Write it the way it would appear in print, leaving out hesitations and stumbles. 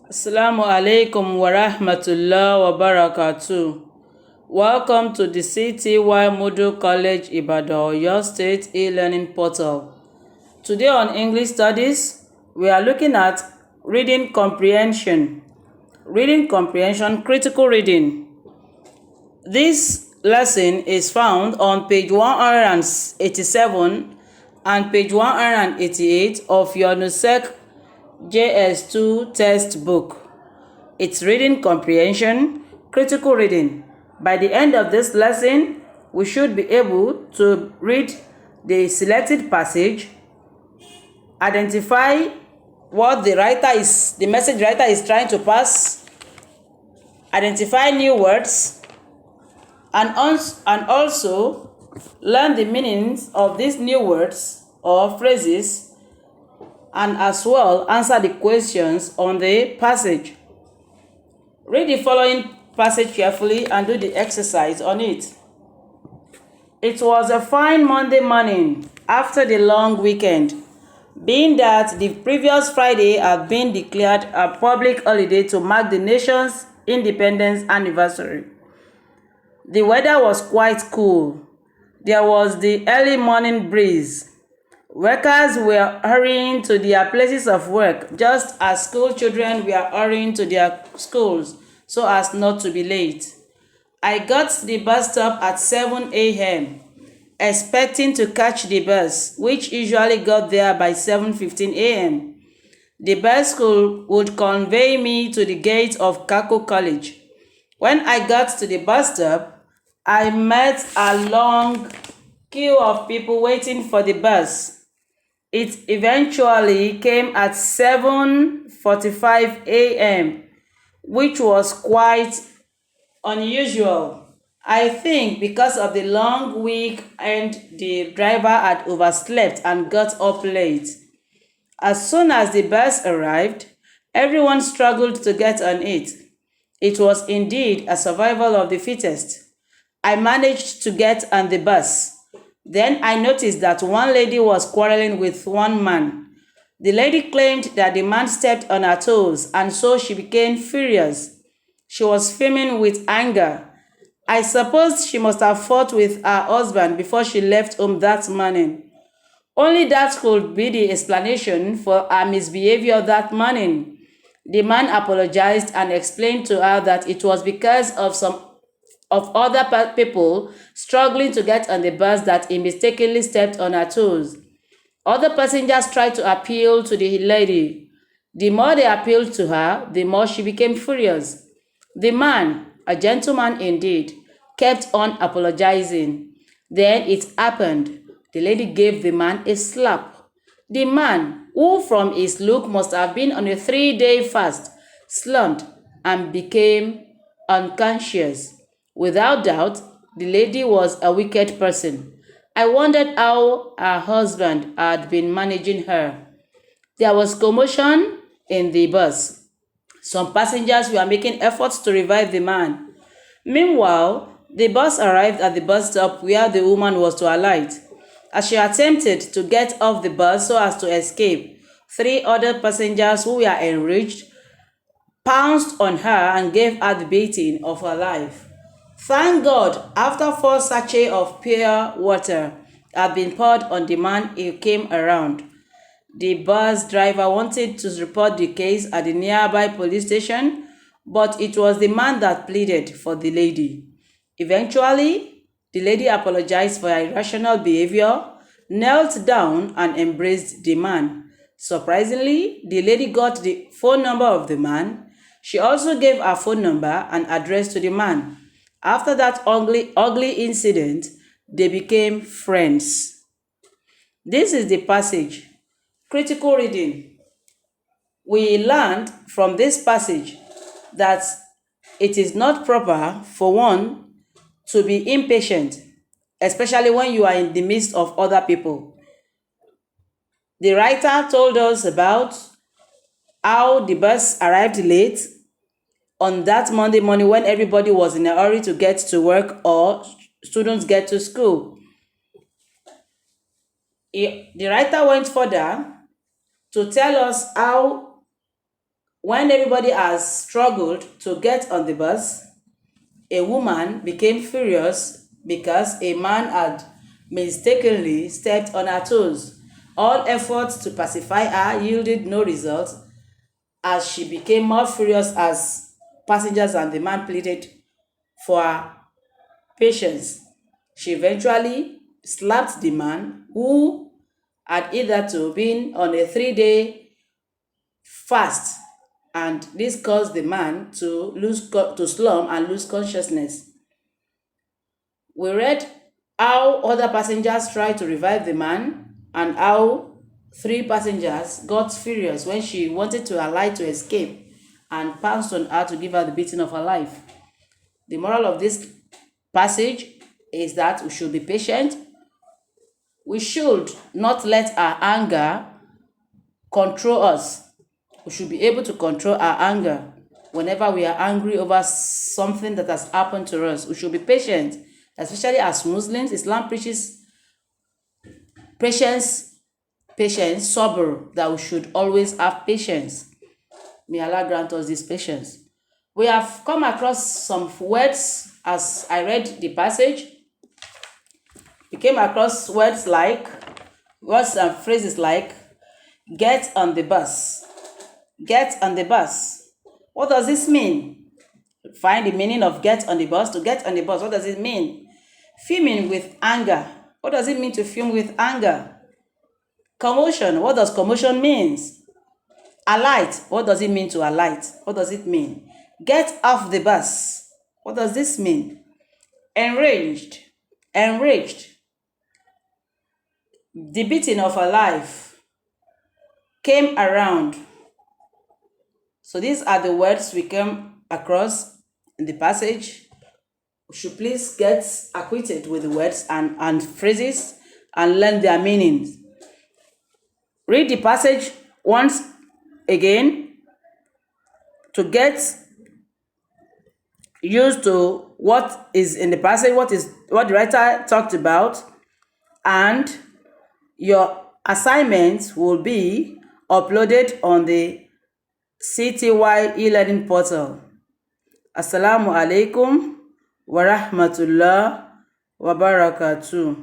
Assalamu alaikum wa rahmatullah wa barakatuh. Welcome to the CTY Model College Ibadan, Oyo State e-learning portal. Today on English Studies, we are looking at reading comprehension. Reading comprehension, critical reading. This lesson is found on page 187 and page 188 of your NUSEC JS2 textbook. It's reading comprehension, critical reading. By the end of this lesson, we should be able to read the selected passage, identify what the message writer is trying to pass, identify new words, and also learn the meanings of these new words or phrases, and as well answer the questions on the passage. Read the following passage carefully and do the exercise on it. It was a fine Monday morning after the long weekend, being that the previous Friday had been declared a public holiday to mark the nation's independence anniversary. The weather was quite cool. There was the early morning breeze. Workers were hurrying to their places of work just as school children were hurrying to their schools so as not to be late. I got to the bus stop at 7 a.m., expecting to catch the bus, which usually got there by 7:15 a.m. The bus would convey me to the gate of Kako College. When I got to the bus stop, I met a long queue of people waiting for the bus. It eventually came at 7:45 a.m., which was quite unusual. I think because of the long week and the driver had overslept and got up late. As soon as the bus arrived, everyone struggled to get on it. It was indeed a survival of the fittest. I managed to get on the bus. Then I noticed that one lady was quarreling with one man. The lady claimed that the man stepped on her toes, and so she became furious. She was fuming with anger. I suppose she must have fought with her husband before she left home that morning. Only that could be the explanation for her misbehavior that morning. The man apologized and explained to her that it was because of other people struggling to get on the bus that he mistakenly stepped on her toes. Other passengers tried to appeal to the lady. The more they appealed to her, the more she became furious. The man, a gentleman indeed, kept on apologizing. Then it happened. The lady gave the man a slap. The man, who from his look must have been on a 3-day fast, slumped and became unconscious. Without doubt, the lady was a wicked person. I wondered how her husband had been managing her. There was commotion in the bus. Some passengers were making efforts to revive the man. Meanwhile, the bus arrived at the bus stop where the woman was to alight. As she attempted to get off the bus so as to escape, 3 other passengers who were enraged pounced on her and gave her the beating of her life. Thank God, after 4 sachets of pure water had been poured on the man, he came around. The bus driver wanted to report the case at the nearby police station, but it was the man that pleaded for the lady. Eventually, the lady apologized for her irrational behavior, knelt down, and embraced the man. Surprisingly, the lady got the phone number of the man. She also gave her phone number and address to the man. After that ugly incident, they became friends. This is the passage. Critical reading. We learned from this passage that it is not proper for one to be impatient, especially when you are in the midst of other people. The writer told us about how the bus arrived late on that Monday morning when everybody was in a hurry to get to work or students get to school. The writer went further to tell us When everybody has struggled to get on the bus, a woman became furious because a man had mistakenly stepped on her toes. All efforts to pacify her yielded no result, as she became more furious as passengers and the man pleaded for her patience. She eventually slapped the man, who had hitherto been on a 3-day fast, and this caused the man to slump and lose consciousness. We read how other passengers tried to revive the man and how 3 passengers got furious when she wanted to alight to escape and pounced on her to give her the beating of her life. The moral of this passage is that we should be patient. We should not let our anger control us. We should be able to control our anger whenever we are angry over something that has happened to us. We should be patient, especially as Muslims. Islam preaches patience, sabr, that we should always have patience. May Allah grant us this patience. We have come across some words as I read the passage. We came across words and phrases like, get on the bus. Get on the bus. What does this mean? Find the meaning of get on the bus. To get on the bus, what does it mean? Fuming with anger. What does it mean to fume with anger? Commotion. What does commotion mean? Alight. What does it mean to alight? What does it mean? Get off the bus. What does this mean? Enraged. Enraged. The beating of her life came around. So these are the words we came across in the passage. We should please get acquainted with the words and phrases and learn their meanings. Read the passage once again to get used to what is in the passage, what the writer talked about, and your assignments will be uploaded on the CTY e-learning portal. Assalamu alaikum wa rahmatullah wa barakatuh.